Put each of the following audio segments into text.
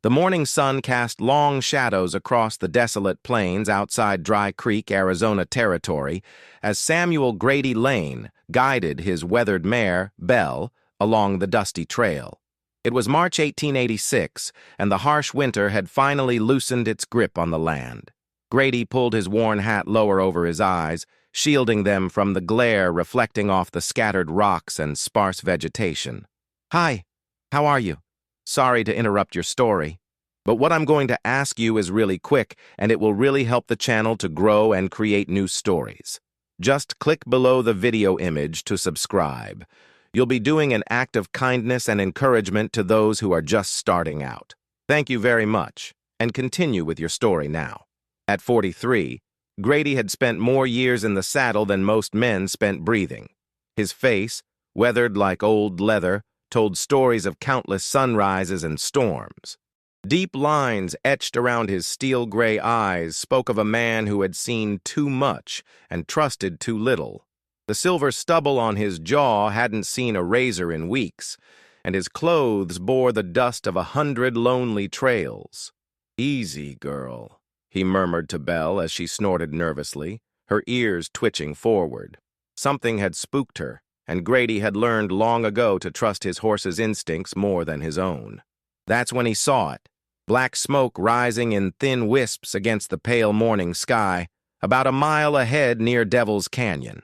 The morning sun cast long shadows across the desolate plains outside Dry Creek, Arizona territory, as Samuel Grady Lane guided his weathered mare, Belle, along the dusty trail. It was March 1886, and the harsh winter had finally loosened its grip on the land. Grady pulled his worn hat lower over his eyes, shielding them from the glare reflecting off the scattered rocks and sparse vegetation. "Hi, how are you? Sorry to interrupt your story, but what I'm going to ask you is really quick, and it will really help the channel to grow and create new stories. Just click below the video image to subscribe. You'll be doing an act of kindness and encouragement to those who are just starting out. Thank you very much, and continue with your story now." At 43, Grady had spent more years in the saddle than most men spent breathing. His face, weathered like old leather, told stories of countless sunrises and storms. Deep lines etched around his steel-gray eyes spoke of a man who had seen too much and trusted too little. The silver stubble on his jaw hadn't seen a razor in weeks, and his clothes bore the dust of 100 lonely trails. "Easy, girl," he murmured to Belle as she snorted nervously, her ears twitching forward. Something had spooked her, and Grady had learned long ago to trust his horse's instincts more than his own. That's when he saw it, black smoke rising in thin wisps against the pale morning sky, about a mile ahead near Devil's Canyon.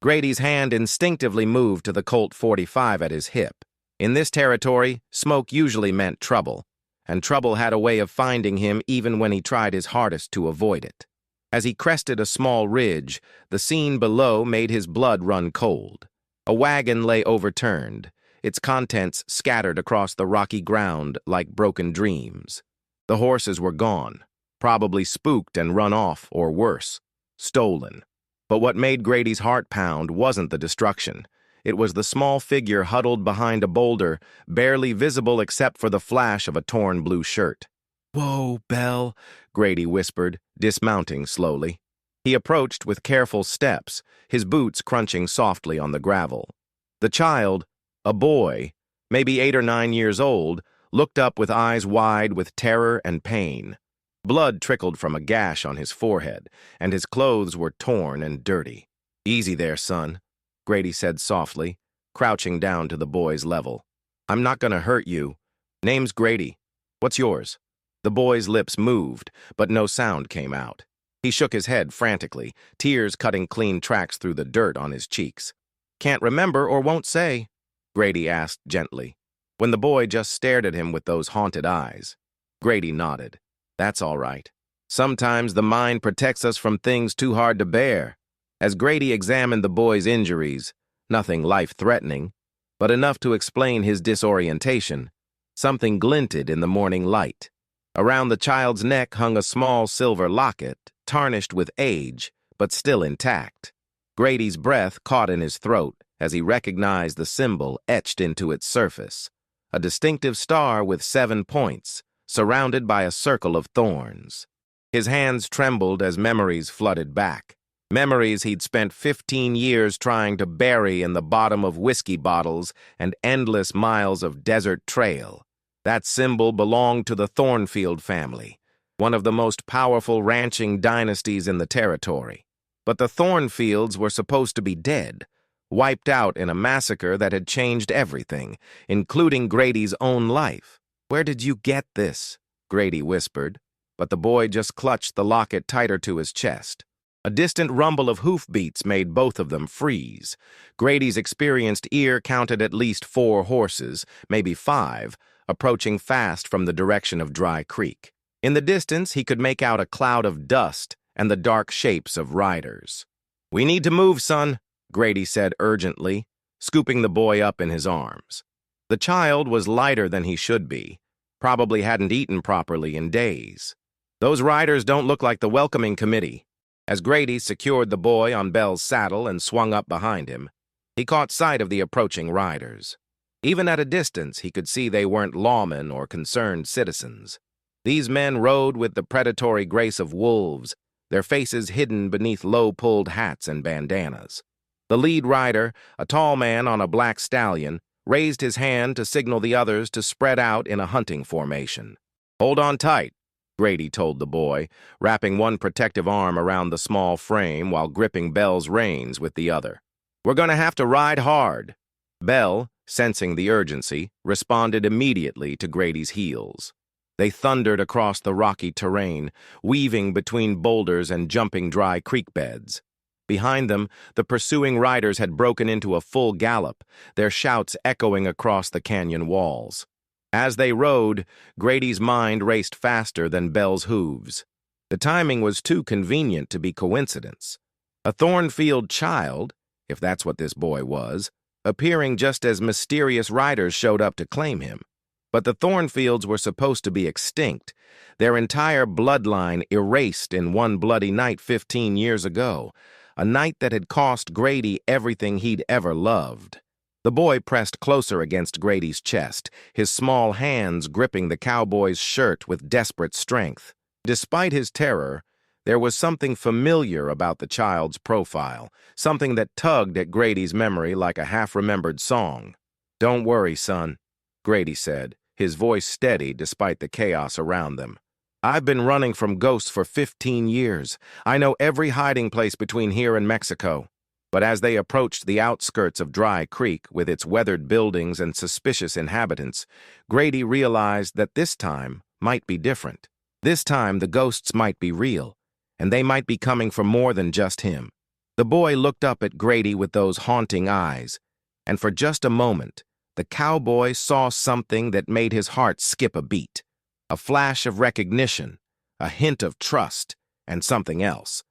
Grady's hand instinctively moved to the Colt .45 at his hip. In this territory, smoke usually meant trouble, and trouble had a way of finding him even when he tried his hardest to avoid it. As he crested a small ridge, the scene below made his blood run cold. A wagon lay overturned, its contents scattered across the rocky ground like broken dreams. The horses were gone, probably spooked and run off, or worse, stolen. But what made Grady's heart pound wasn't the destruction. It was the small figure huddled behind a boulder, barely visible except for the flash of a torn blue shirt. "Whoa, Belle," Grady whispered, dismounting slowly. He approached with careful steps, his boots crunching softly on the gravel. The child, a boy, maybe 8 or 9 years old, looked up with eyes wide with terror and pain. Blood trickled from a gash on his forehead, and his clothes were torn and dirty. "Easy there, son," Grady said softly, crouching down to the boy's level. "I'm not gonna hurt you. Name's Grady. What's yours?" The boy's lips moved, but no sound came out. He shook his head frantically, tears cutting clean tracks through the dirt on his cheeks. "Can't remember or won't say?" Grady asked gently, when the boy just stared at him with those haunted eyes. Grady nodded. "That's all right. Sometimes the mind protects us from things too hard to bear." As Grady examined the boy's injuries, nothing life-threatening, but enough to explain his disorientation, something glinted in the morning light. Around the child's neck hung a small silver locket, tarnished with age, but still intact. Grady's breath caught in his throat as he recognized the symbol etched into its surface, a distinctive star with 7 points, surrounded by a circle of thorns. His hands trembled as memories flooded back. Memories he'd spent 15 years trying to bury in the bottom of whiskey bottles and endless miles of desert trail. That symbol belonged to the Thornfield family, one of the most powerful ranching dynasties in the territory. But the Thornfields were supposed to be dead, wiped out in a massacre that had changed everything, including Grady's own life. "Where did you get this?" Grady whispered, but the boy just clutched the locket tighter to his chest. A distant rumble of hoofbeats made both of them freeze. Grady's experienced ear counted at least 4 horses, maybe 5, approaching fast from the direction of Dry Creek. In the distance, he could make out a cloud of dust and the dark shapes of riders. "We need to move, son," Grady said urgently, scooping the boy up in his arms. The child was lighter than he should be, probably hadn't eaten properly in days. "Those riders don't look like the welcoming committee." As Grady secured the boy on Belle's saddle and swung up behind him, he caught sight of the approaching riders. Even at a distance, he could see they weren't lawmen or concerned citizens. These men rode with the predatory grace of wolves, their faces hidden beneath low-pulled hats and bandanas. The lead rider, a tall man on a black stallion, raised his hand to signal the others to spread out in a hunting formation. Hold on tight, Grady told the boy, wrapping one protective arm around the small frame while gripping Belle's reins with the other. We're gonna have to ride hard. Belle, sensing the urgency, responded immediately to Grady's heels. They thundered across the rocky terrain, weaving between boulders and jumping dry creek beds. Behind them, the pursuing riders had broken into a full gallop, their shouts echoing across the canyon walls. As they rode, Grady's mind raced faster than Belle's hooves. The timing was too convenient to be coincidence. A Thornfield child, if that's what this boy was, appearing just as mysterious riders showed up to claim him. But the Thornfields were supposed to be extinct, their entire bloodline erased in one bloody night 15 years ago, a night that had cost Grady everything he'd ever loved. The boy pressed closer against Grady's chest, his small hands gripping the cowboy's shirt with desperate strength. Despite his terror, there was something familiar about the child's profile, something that tugged at Grady's memory like a half-remembered song. "Don't worry, son," Grady said, his voice steady despite the chaos around them. "I've been running from ghosts for 15 years. I know every hiding place between here and Mexico." But as they approached the outskirts of Dry Creek with its weathered buildings and suspicious inhabitants, Grady realized that this time might be different. This time the ghosts might be real, and they might be coming for more than just him. The boy looked up at Grady with those haunting eyes, and for just a moment, the cowboy saw something that made his heart skip a beat. A flash of recognition, a hint of trust, and something else.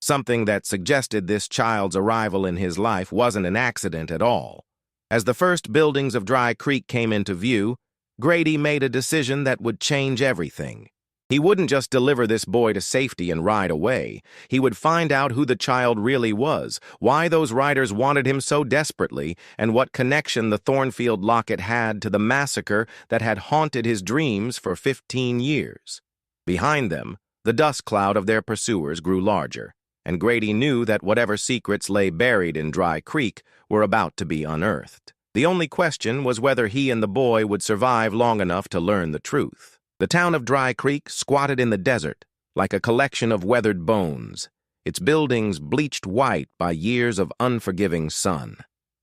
Something that suggested this child's arrival in his life wasn't an accident at all. As the first buildings of Dry Creek came into view, Grady made a decision that would change everything. He wouldn't just deliver this boy to safety and ride away. He would find out who the child really was, why those riders wanted him so desperately, and what connection the Thornfield locket had to the massacre that had haunted his dreams for 15 years. Behind them, the dust cloud of their pursuers grew larger, and Grady knew that whatever secrets lay buried in Dry Creek were about to be unearthed. The only question was whether he and the boy would survive long enough to learn the truth. The town of Dry Creek squatted in the desert, like a collection of weathered bones, its buildings bleached white by years of unforgiving sun.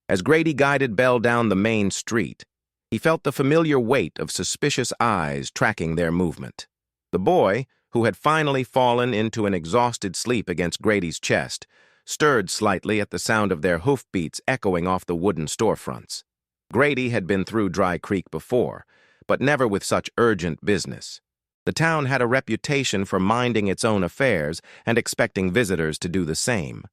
As Grady guided Belle down the main street, he felt the familiar weight of suspicious eyes tracking their movement. The boy, who had finally fallen into an exhausted sleep against Grady's chest, stirred slightly at the sound of their hoofbeats echoing off the wooden storefronts. Grady had been through Dry Creek before, but never with such urgent business. The town had a reputation for minding its own affairs and expecting visitors to do the same.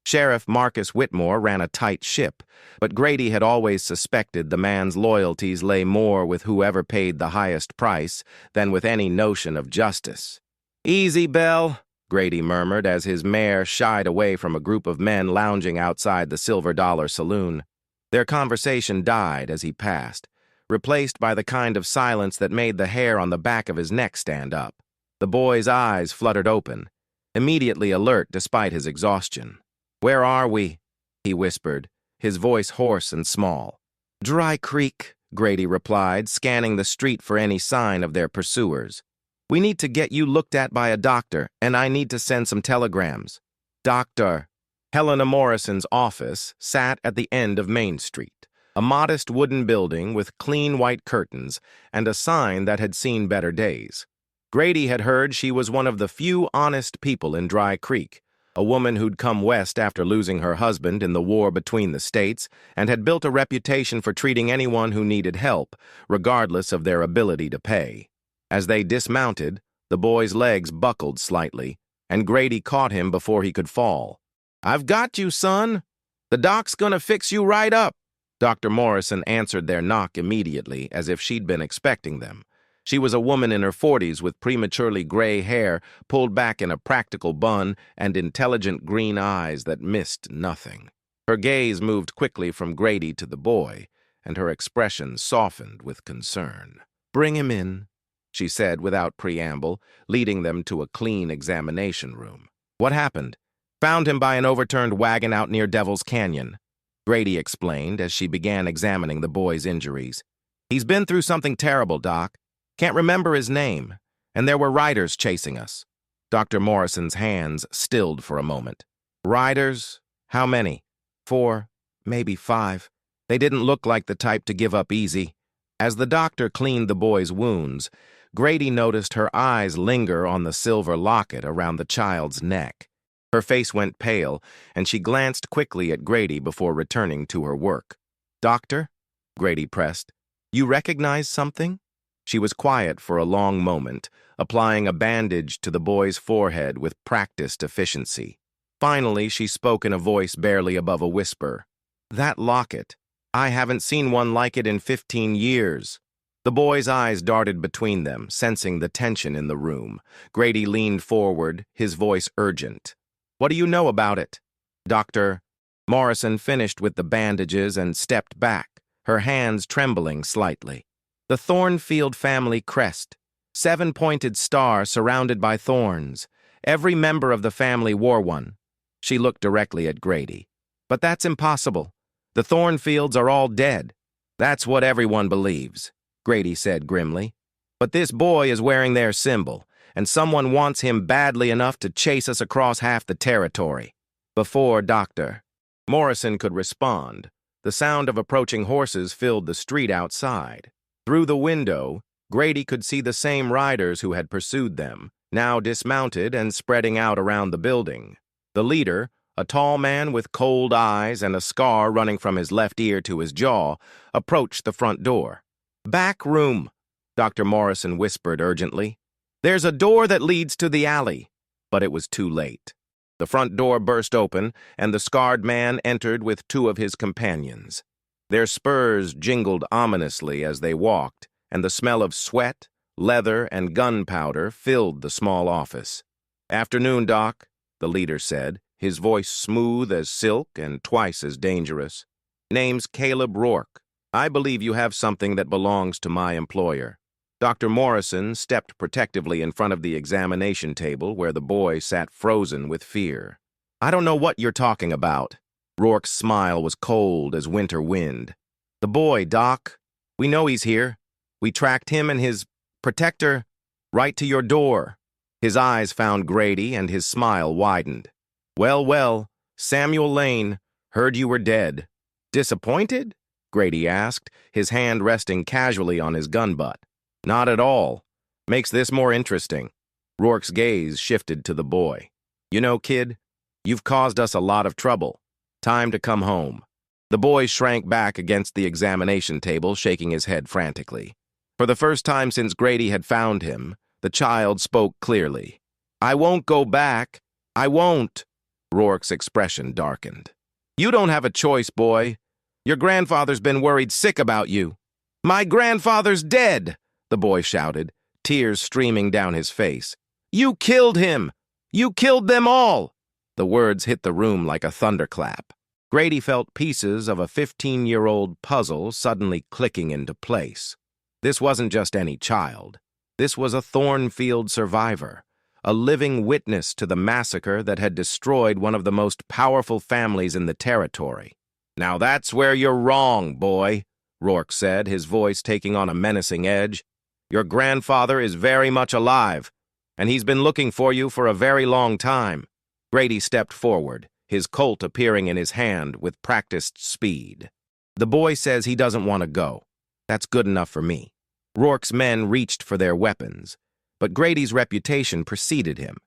Sheriff Marcus Whitmore ran a tight ship, but Grady had always suspected the man's loyalties lay more with whoever paid the highest price than with any notion of justice. "Easy, Belle," Grady murmured as his mare shied away from a group of men lounging outside the Silver Dollar Saloon. Their conversation died as he passed, replaced by the kind of silence that made the hair on the back of his neck stand up. The boy's eyes fluttered open, immediately alert despite his exhaustion. "Where are we?" he whispered, his voice hoarse and small. "Dry Creek," Grady replied, scanning the street for any sign of their pursuers. "We need to get you looked at by a doctor, and I need to send some telegrams." "Doctor." Helena Morrison's office sat at the end of Main Street, a modest wooden building with clean white curtains and a sign that had seen better days. Grady had heard she was one of the few honest people in Dry Creek, a woman who'd come west after losing her husband in the war between the states and had built a reputation for treating anyone who needed help, regardless of their ability to pay. As they dismounted, the boy's legs buckled slightly, and Grady caught him before he could fall. "I've got you, son. The doc's gonna fix you right up." Dr. Morrison answered their knock immediately, as if she'd been expecting them. She was a woman in her 40s with prematurely gray hair pulled back in a practical bun and intelligent green eyes that missed nothing. Her gaze moved quickly from Grady to the boy, and her expression softened with concern. "Bring him in," she said without preamble, leading them to a clean examination room. "What happened?" "Found him by an overturned wagon out near Devil's Canyon," Grady explained as she began examining the boy's injuries. "He's been through something terrible, Doc. Can't remember his name. and there were riders chasing us. Dr. Morrison's hands stilled for a moment. Riders? How many? 4, maybe 5. They didn't look like the type to give up easy. As the doctor cleaned the boy's wounds, Grady noticed her eyes linger on the silver locket around the child's neck. Her face went pale, and she glanced quickly at Grady before returning to her work. "Doctor?" Grady pressed. "You recognize something?" She was quiet for a long moment, applying a bandage to the boy's forehead with practiced efficiency. Finally, she spoke in a voice barely above a whisper. "That locket. I haven't seen one like it in 15 years. The boy's eyes darted between them, sensing the tension in the room. Grady leaned forward, his voice urgent. "What do you know about it?" Dr. Morrison finished with the bandages and stepped back, her hands trembling slightly. "The Thornfield family crest. 7-pointed star surrounded by thorns. Every member of the family wore one." She looked directly at Grady. "But that's impossible. The Thornfields are all dead." "That's what everyone believes," Grady said grimly. "But this boy is wearing their symbol, and someone wants him badly enough to chase us across half the territory." Before Dr. Morrison could respond, the sound of approaching horses filled the street outside. Through the window, Grady could see the same riders who had pursued them, now dismounted and spreading out around the building. The leader, a tall man with cold eyes and a scar running from his left ear to his jaw, approached the front door. "Back room," Dr. Morrison whispered urgently. "There's a door that leads to the alley." But it was too late. The front door burst open, and the scarred man entered with 2 of his companions. Their spurs jingled ominously as they walked, and the smell of sweat, leather, and gunpowder filled the small office. "Afternoon, Doc," the leader said, his voice smooth as silk and twice as dangerous. "Name's Caleb Rourke. I believe you have something that belongs to my employer." Dr. Morrison stepped protectively in front of the examination table where the boy sat frozen with fear. "I don't know what you're talking about." Rourke's smile was cold as winter wind. "The boy, Doc. We know he's here. We tracked him and his protector right to your door." His eyes found Grady and his smile widened. Well, Samuel Lane, heard you were dead." "Disappointed?" Grady asked, his hand resting casually on his gun butt. "Not at all. Makes this more interesting." Rourke's gaze shifted to the boy. "You know, kid, you've caused us a lot of trouble. Time to come home." The boy shrank back against the examination table, shaking his head frantically. For the first time since Grady had found him, the child spoke clearly. "I won't go back. I won't." Rourke's expression darkened. "You don't have a choice, boy. Your grandfather's been worried sick about you." "My grandfather's dead!" the boy shouted, tears streaming down his face. "You killed him! You killed them all!" The words hit the room like a thunderclap. Grady felt pieces of a 15-year-old puzzle suddenly clicking into place. This wasn't just any child. This was a Thornfield survivor, a living witness to the massacre that had destroyed one of the most powerful families in the territory. "Now that's where you're wrong, boy," Rourke said, his voice taking on a menacing edge. "Your grandfather is very much alive, and he's been looking for you for a very long time." Grady stepped forward, his Colt appearing in his hand with practiced speed. "The boy says he doesn't want to go. That's good enough for me." Rourke's men reached for their weapons, but Grady's reputation preceded him.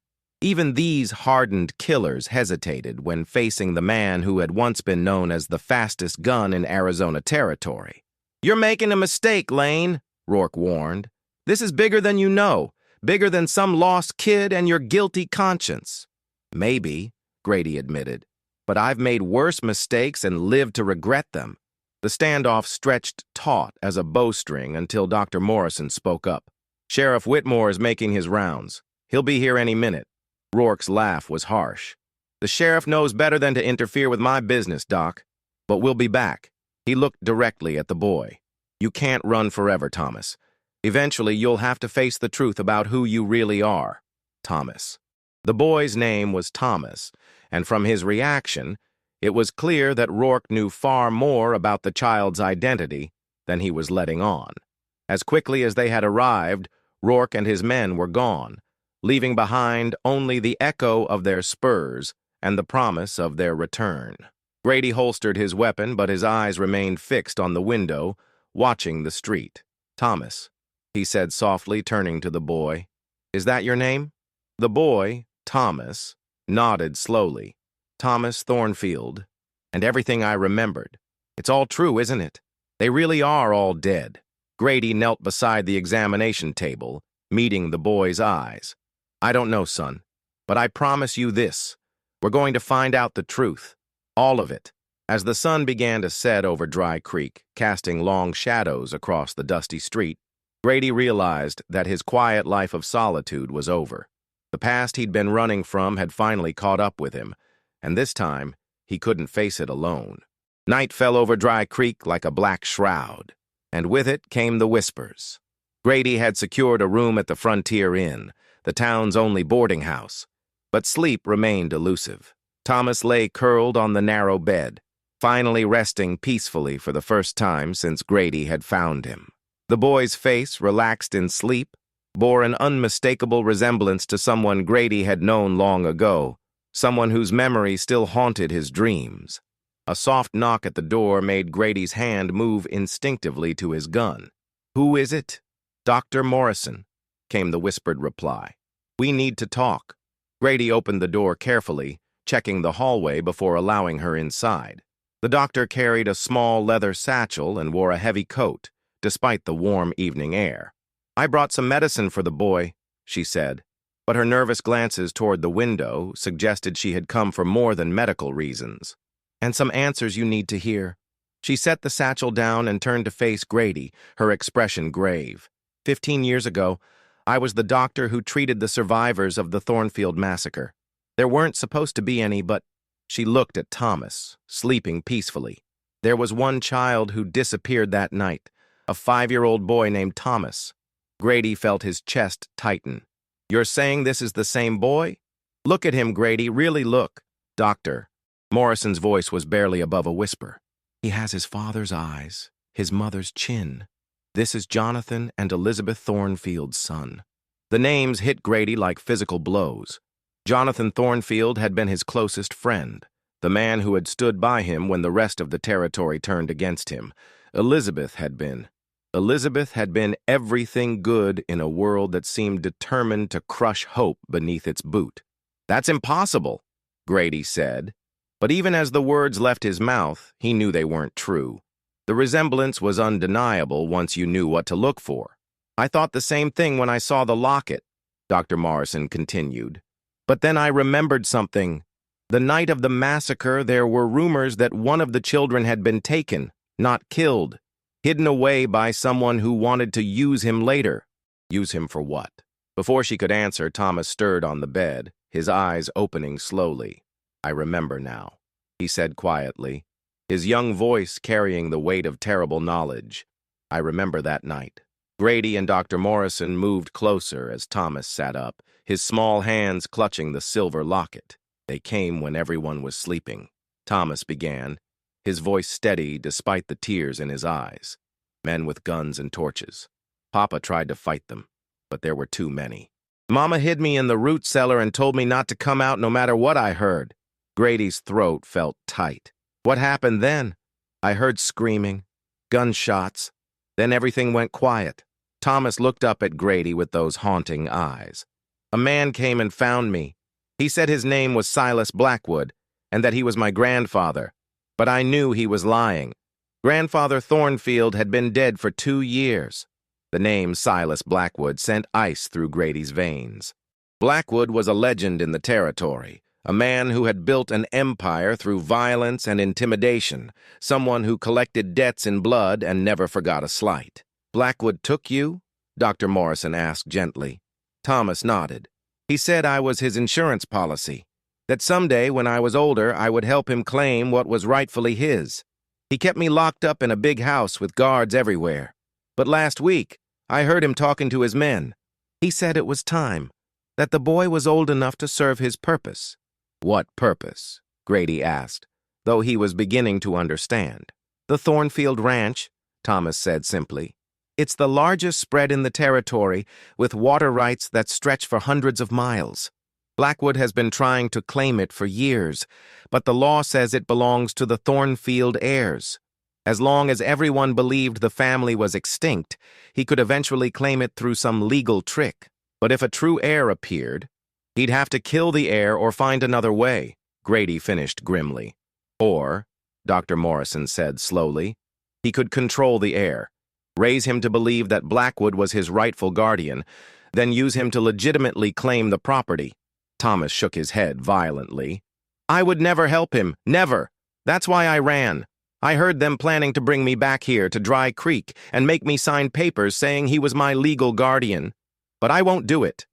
Even these hardened killers hesitated when facing the man who had once been known as the fastest gun in Arizona territory. "You're making a mistake, Lane," Rourke warned. "This is bigger than you know, bigger than some lost kid and your guilty conscience." "Maybe," Grady admitted, "but I've made worse mistakes and lived to regret them." The standoff stretched taut as a bowstring until Dr. Morrison spoke up. "Sheriff Whitmore is making his rounds. He'll be here any minute." Rourke's laugh was harsh. "The sheriff knows better than to interfere with my business, Doc. But we'll be back." He looked directly at the boy. "You can't run forever, Thomas. Eventually, you'll have to face the truth about who you really are." Thomas. The boy's name was Thomas, and from his reaction, it was clear that Rourke knew far more about the child's identity than he was letting on. As quickly as they had arrived, Rourke and his men were gone, leaving behind only the echo of their spurs and the promise of their return. Grady holstered his weapon, but his eyes remained fixed on the window, watching the street. "Thomas," he said softly, turning to the boy. "Is that your name?" The boy, Thomas, nodded slowly. "Thomas Thornfield. And everything I remembered. It's all true, isn't it? They really are all dead." Grady knelt beside the examination table, meeting the boy's eyes. "I don't know, son, but I promise you this. We're going to find out the truth. All of it." As the sun began to set over Dry Creek, casting long shadows across the dusty street, Grady realized that his quiet life of solitude was over. The past he'd been running from had finally caught up with him, and this time he couldn't face it alone. Night fell over Dry Creek like a black shroud, and with it came the whispers. Grady had secured a room at the Frontier Inn, the town's only boarding house, but sleep remained elusive. Thomas lay curled on the narrow bed, finally resting peacefully for the first time since Grady had found him. The boy's face, relaxed in sleep, bore an unmistakable resemblance to someone Grady had known long ago, someone whose memory still haunted his dreams. A soft knock at the door made Grady's hand move instinctively to his gun. "Who is it?" "Dr. Morrison," came the whispered reply. "We need to talk." Grady opened the door carefully, checking the hallway before allowing her inside. The doctor carried a small leather satchel and wore a heavy coat, despite the warm evening air. "I brought some medicine for the boy," she said, but her nervous glances toward the window suggested she had come for more than medical reasons. "And some answers you need to hear." She set the satchel down and turned to face Grady, her expression grave. 15 years ago, I was the doctor who treated the survivors of the Thornfield massacre. There weren't supposed to be any, but..." She looked at Thomas, sleeping peacefully. "There was one child who disappeared that night, a 5-year-old boy named Thomas." Grady felt his chest tighten. "You're saying this is the same boy? Look at him, Grady, really look." "Doctor." Morrison's voice was barely above a whisper. "He has his father's eyes, his mother's chin. This is Jonathan and Elizabeth Thornfield's son." The names hit Grady like physical blows. Jonathan Thornfield had been his closest friend, the man who had stood by him when the rest of the territory turned against him. Elizabeth had been everything good in a world that seemed determined to crush hope beneath its boot. "That's impossible," Grady said. But even as the words left his mouth, he knew they weren't true. The resemblance was undeniable once you knew what to look for. "I thought the same thing when I saw the locket," Dr. Morrison continued. "But then I remembered something. The night of the massacre, there were rumors that one of the children had been taken, not killed, hidden away by someone who wanted to use him later." "Use him for what?" Before she could answer, Thomas stirred on the bed, his eyes opening slowly. "I remember now," he said quietly, his young voice carrying the weight of terrible knowledge. "I remember that night." Grady and Dr. Morrison moved closer as Thomas sat up, his small hands clutching the silver locket. They came when everyone was sleeping. Thomas began, his voice steady despite the tears in his eyes. "Men with guns and torches. Papa tried to fight them, but there were too many. Mama hid me in the root cellar and told me not to come out no matter what I heard." Grady's throat felt tight. "What happened then?" "I heard screaming, gunshots. Then everything went quiet." Thomas looked up at Grady with those haunting eyes. "A man came and found me. He said his name was Silas Blackwood and that he was my grandfather. But I knew he was lying. Grandfather Thornfield had been dead for 2 years." The name Silas Blackwood sent ice through Grady's veins. Blackwood was a legend in the territory, a man who had built an empire through violence and intimidation, someone who collected debts in blood and never forgot a slight. "Blackwood took you?" Dr. Morrison asked gently. Thomas nodded. "He said I was his insurance policy, that someday when I was older I would help him claim what was rightfully his. He kept me locked up in a big house with guards everywhere. But last week, I heard him talking to his men. He said it was time, that the boy was old enough to serve his purpose." "What purpose?" Grady asked, though he was beginning to understand. "The Thornfield Ranch," Thomas said simply. It's the largest spread in the territory, with water rights that stretch for hundreds of miles. Blackwood has been trying to claim it for years, but the law says it belongs to the Thornfield heirs. As long as everyone believed the family was extinct, he could eventually claim it through some legal trick. But if a true heir appeared, he'd have to kill the heir or find another way, Grady finished grimly. Or, Dr. Morrison said slowly, he could control the heir, raise him to believe that Blackwood was his rightful guardian, then use him to legitimately claim the property. Thomas shook his head violently. I would never help him, never. That's why I ran. I heard them planning to bring me back here to Dry Creek and make me sign papers saying he was my legal guardian. But I won't do it.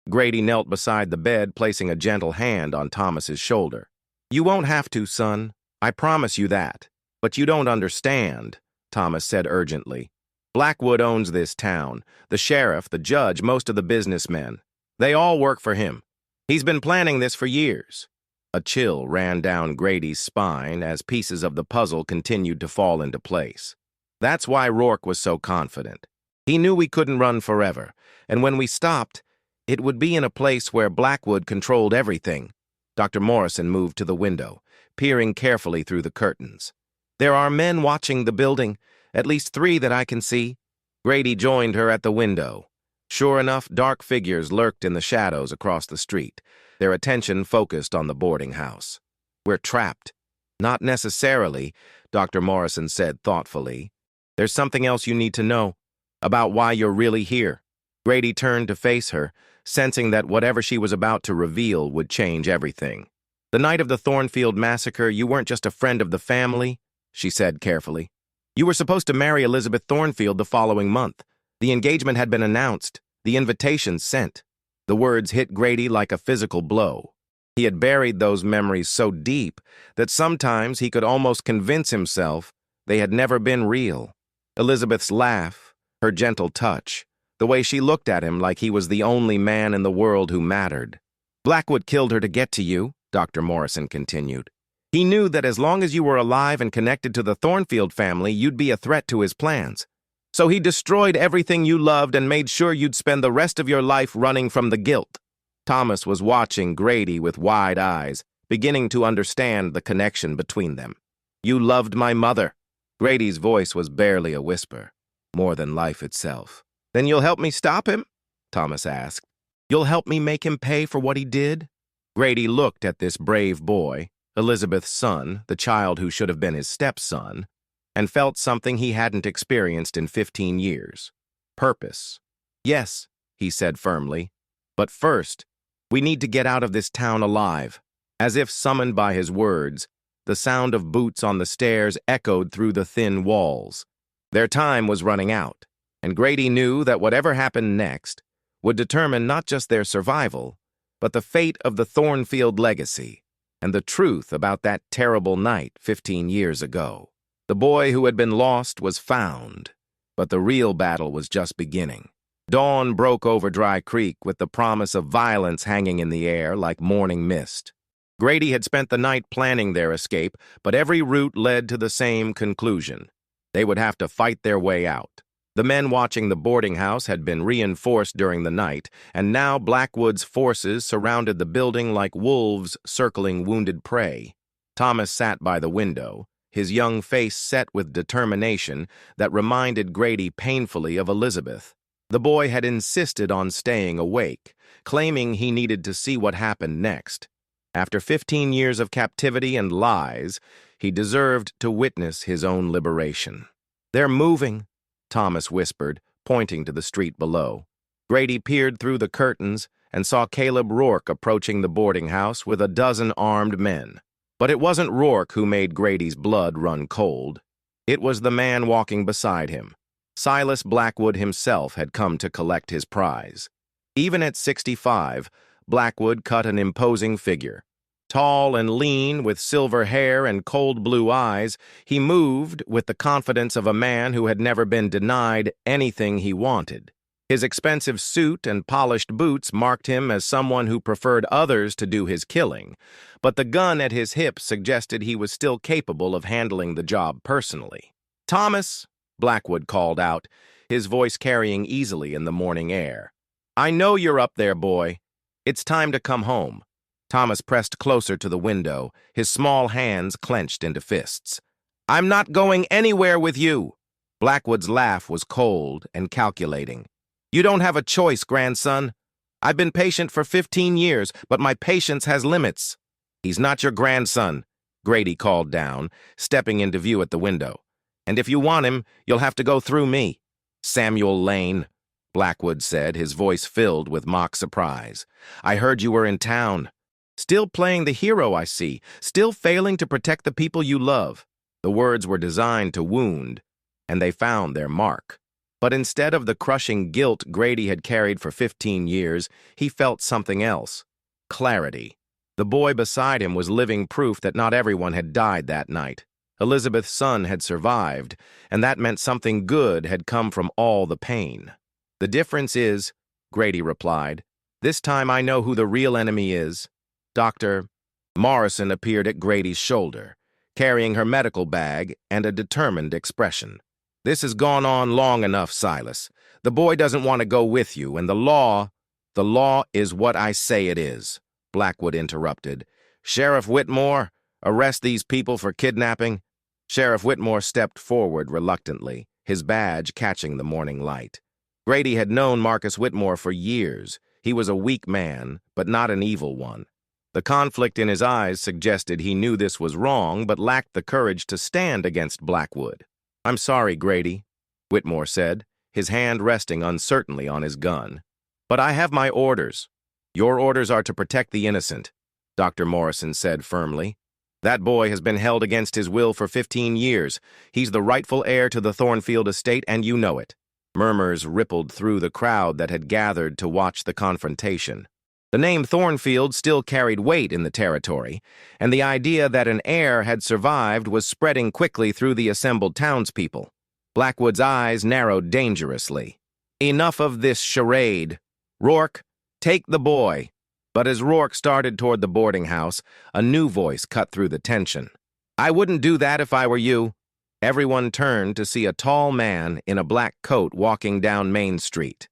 Grady knelt beside the bed, placing a gentle hand on Thomas's shoulder. You won't have to, son. I promise you that. But you don't understand, Thomas said urgently. Blackwood owns this town. The sheriff, the judge, most of the businessmen. They all work for him. He's been planning this for years. A chill ran down Grady's spine as pieces of the puzzle continued to fall into place. That's why Rourke was so confident. He knew we couldn't run forever, and when we stopped, it would be in a place where Blackwood controlled everything. Dr. Morrison moved to the window, peering carefully through the curtains. There are men watching the building, at least 3 that I can see. Grady joined her at the window. Sure enough, dark figures lurked in the shadows across the street, their attention focused on the boarding house. We're trapped. Not necessarily, Dr. Morrison said thoughtfully. There's something else you need to know about why you're really here. Grady turned to face her, sensing that whatever she was about to reveal would change everything. The night of the Thornfield massacre, you weren't just a friend of the family, she said carefully. You were supposed to marry Elizabeth Thornfield the following month. The engagement had been announced, the invitation sent. The words hit Grady like a physical blow. He had buried those memories so deep that sometimes he could almost convince himself they had never been real. Elizabeth's laugh, her gentle touch, the way she looked at him like he was the only man in the world who mattered. Blackwood killed her to get to you, Dr. Morrison continued. He knew that as long as you were alive and connected to the Thornfield family, you'd be a threat to his plans. So he destroyed everything you loved and made sure you'd spend the rest of your life running from the guilt. Thomas was watching Grady with wide eyes, beginning to understand the connection between them. You loved my mother. Grady's voice was barely a whisper, more than life itself. Then you'll help me stop him? Thomas asked. You'll help me make him pay for what he did? Grady looked at this brave boy, Elizabeth's son, the child who should have been his stepson, and felt something he hadn't experienced in 15 years. Purpose. Yes, he said firmly. But first, we need to get out of this town alive. As if summoned by his words, the sound of boots on the stairs echoed through the thin walls. Their time was running out, and Grady knew that whatever happened next would determine not just their survival, but the fate of the Thornfield legacy and the truth about that terrible night 15 years ago. The boy who had been lost was found, but the real battle was just beginning. Dawn broke over Dry Creek with the promise of violence hanging in the air like morning mist. Grady had spent the night planning their escape, but every route led to the same conclusion. They would have to fight their way out. The men watching the boarding house had been reinforced during the night, and now Blackwood's forces surrounded the building like wolves circling wounded prey. Thomas sat by the window, his young face set with determination that reminded Grady painfully of Elizabeth. The boy had insisted on staying awake, claiming he needed to see what happened next. After 15 years of captivity and lies, he deserved to witness his own liberation. They're moving, Thomas whispered, pointing to the street below. Grady peered through the curtains and saw Caleb Rourke approaching the boarding house with a dozen armed men. But it wasn't Rourke who made Grady's blood run cold. It was the man walking beside him. Silas Blackwood himself had come to collect his prize. Even at 65, Blackwood cut an imposing figure. Tall and lean, with silver hair and cold blue eyes, he moved with the confidence of a man who had never been denied anything he wanted. His expensive suit and polished boots marked him as someone who preferred others to do his killing, but the gun at his hip suggested he was still capable of handling the job personally. "Thomas," Blackwood called out, his voice carrying easily in the morning air. "I know you're up there, boy. It's time to come home." Thomas pressed closer to the window, his small hands clenched into fists. "I'm not going anywhere with you." Blackwood's laugh was cold and calculating. "You don't have a choice, grandson. I've been patient for 15 years, but my patience has limits." "He's not your grandson," Grady called down, stepping into view at the window. "And if you want him, you'll have to go through me." "Samuel Lane," Blackwood said, his voice filled with mock surprise. "I heard you were in town. Still playing the hero, I see. Still failing to protect the people you love." The words were designed to wound, and they found their mark. But instead of the crushing guilt Grady had carried for 15 years, he felt something else. Clarity. The boy beside him was living proof that not everyone had died that night. Elizabeth's son had survived, and that meant something good had come from all the pain. "The difference is," Grady replied, "this time I know who the real enemy is." Dr. Morrison appeared at Grady's shoulder, carrying her medical bag and a determined expression. "This has gone on long enough, Silas. The boy doesn't want to go with you, and the law is what I say it is," Blackwood interrupted. "Sheriff Whitmore, arrest these people for kidnapping." Sheriff Whitmore stepped forward reluctantly, his badge catching the morning light. Grady had known Marcus Whitmore for years. He was a weak man, but not an evil one. The conflict in his eyes suggested he knew this was wrong, but lacked the courage to stand against Blackwood. "I'm sorry, Grady," Whitmore said, his hand resting uncertainly on his gun. "But I have my orders." "Your orders are to protect the innocent," Dr. Morrison said firmly. "That boy has been held against his will for 15 years. He's the rightful heir to the Thornfield estate, and you know it." Murmurs rippled through the crowd that had gathered to watch the confrontation. The name Thornfield still carried weight in the territory, and the idea that an heir had survived was spreading quickly through the assembled townspeople. Blackwood's eyes narrowed dangerously. "Enough of this charade. Rourke, take the boy." But as Rourke started toward the boarding house, a new voice cut through the tension. "I wouldn't do that if I were you." Everyone turned to see a tall man in a black coat walking down Main Street.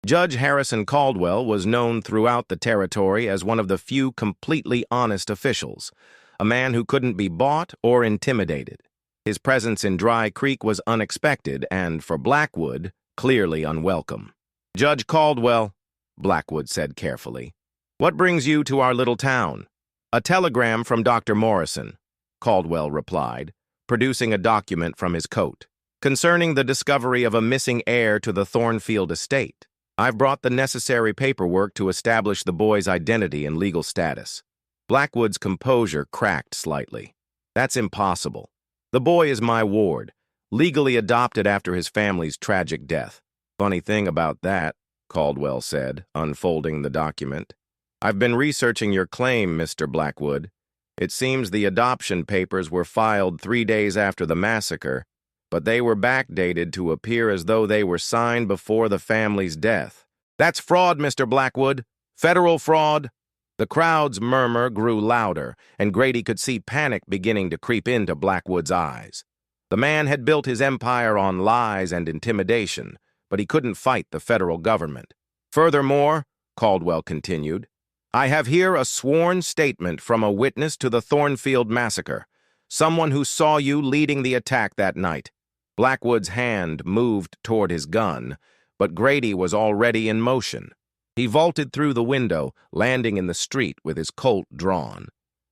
Judge Harrison Caldwell was known throughout the territory as one of the few completely honest officials, a man who couldn't be bought or intimidated. His presence in Dry Creek was unexpected and, for Blackwood, clearly unwelcome. "Judge Caldwell," Blackwood said carefully, "what brings you to our little town?" "A telegram from Dr. Morrison," Caldwell replied, producing a document from his coat, "concerning the discovery of a missing heir to the Thornfield estate. I've brought the necessary paperwork to establish the boy's identity and legal status." Blackwood's composure cracked slightly. "That's impossible. The boy is my ward, legally adopted after his family's tragic death." "Funny thing about that," Caldwell said, unfolding the document. "I've been researching your claim, Mr. Blackwood. It seems the adoption papers were filed 3 days after the massacre, but they were backdated to appear as though they were signed before the family's death." "That's fraud, Mr. Blackwood. Federal fraud." The crowd's murmur grew louder, and Grady could see panic beginning to creep into Blackwood's eyes. The man had built his empire on lies and intimidation, but he couldn't fight the federal government. "Furthermore," Caldwell continued, "I have here a sworn statement from a witness to the Thornfield massacre, someone who saw you leading the attack that night." Blackwood's hand moved toward his gun, but Grady was already in motion. He vaulted through the window, landing in the street with his Colt drawn.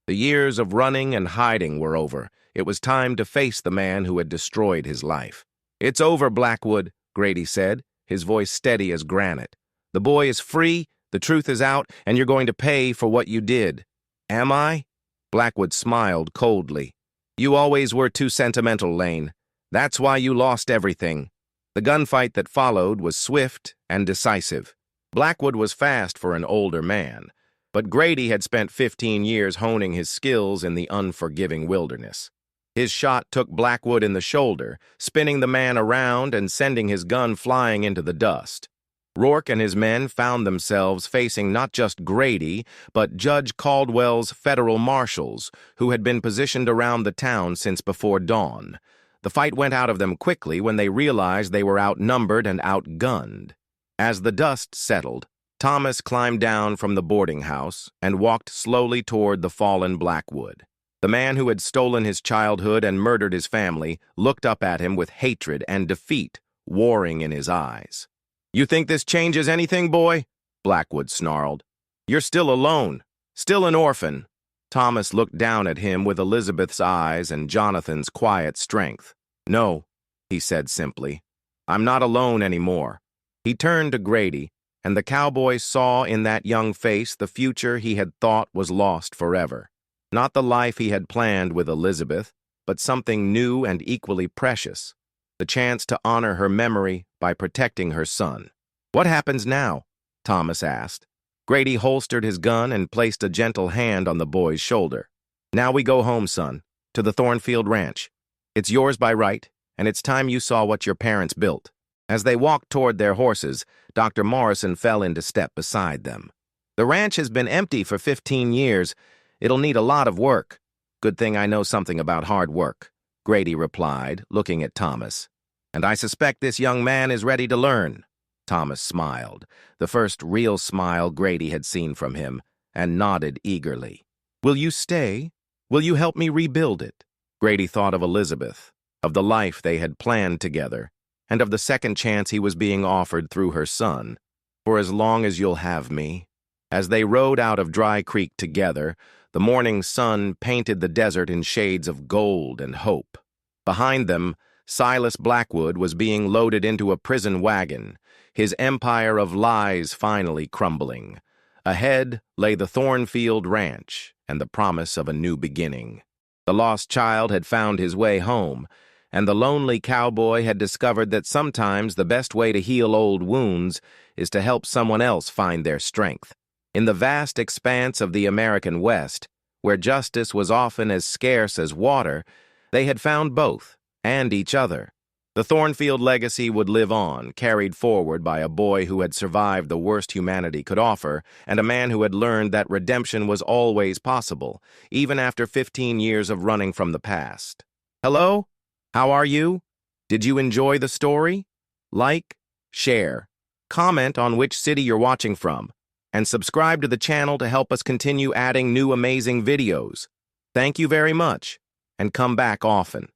The years of running and hiding were over. It was time to face the man who had destroyed his life. "It's over, Blackwood," Grady said, his voice steady as granite. "The boy is free, the truth is out, and you're going to pay for what you did." "Am I?" Blackwood smiled coldly. "You always were too sentimental, Lane. That's why you lost everything." The gunfight that followed was swift and decisive. Blackwood was fast for an older man, but Grady had spent 15 years honing his skills in the unforgiving wilderness. His shot took Blackwood in the shoulder, spinning the man around and sending his gun flying into the dust. Rourke and his men found themselves facing not just Grady, but Judge Caldwell's federal marshals, who had been positioned around the town since before dawn. The fight went out of them quickly when they realized they were outnumbered and outgunned. As the dust settled, Thomas climbed down from the boarding house and walked slowly toward the fallen Blackwood. The man who had stolen his childhood and murdered his family looked up at him with hatred and defeat warring in his eyes. "You think this changes anything, boy?" Blackwood snarled. "You're still alone, still an orphan." Thomas looked down at him with Elizabeth's eyes and Jonathan's quiet strength. "No," he said simply. "I'm not alone anymore." He turned to Grady, and the cowboy saw in that young face the future he had thought was lost forever. Not the life he had planned with Elizabeth, but something new and equally precious, the chance to honor her memory by protecting her son. "What happens now?" Thomas asked. Grady holstered his gun and placed a gentle hand on the boy's shoulder. "Now we go home, son, to the Thornfield ranch. It's yours by right, and it's time you saw what your parents built." As they walked toward their horses, Dr. Morrison fell into step beside them. "The ranch has been empty for 15 years. It'll need a lot of work." "Good thing I know something about hard work," Grady replied, looking at Thomas. "And I suspect this young man is ready to learn." Thomas smiled, the first real smile Grady had seen from him, and nodded eagerly. "Will you stay? Will you help me rebuild it?" Grady thought of Elizabeth, of the life they had planned together, and of the second chance he was being offered through her son. "For as long as you'll have me." As they rode out of Dry Creek together, the morning sun painted the desert in shades of gold and hope. Behind them, Silas Blackwood was being loaded into a prison wagon, his empire of lies finally crumbling. Ahead lay the Thornfield ranch and the promise of a new beginning. The lost child had found his way home, and the lonely cowboy had discovered that sometimes the best way to heal old wounds is to help someone else find their strength. In the vast expanse of the American West, where justice was often as scarce as water, they had found both, and each other. The Thornfield legacy would live on, carried forward by a boy who had survived the worst humanity could offer, and a man who had learned that redemption was always possible, even after 15 years of running from the past. Hello? How are you? Did you enjoy the story? Like, share, comment on which city you're watching from, and subscribe to the channel to help us continue adding new amazing videos. Thank you very much, and come back often.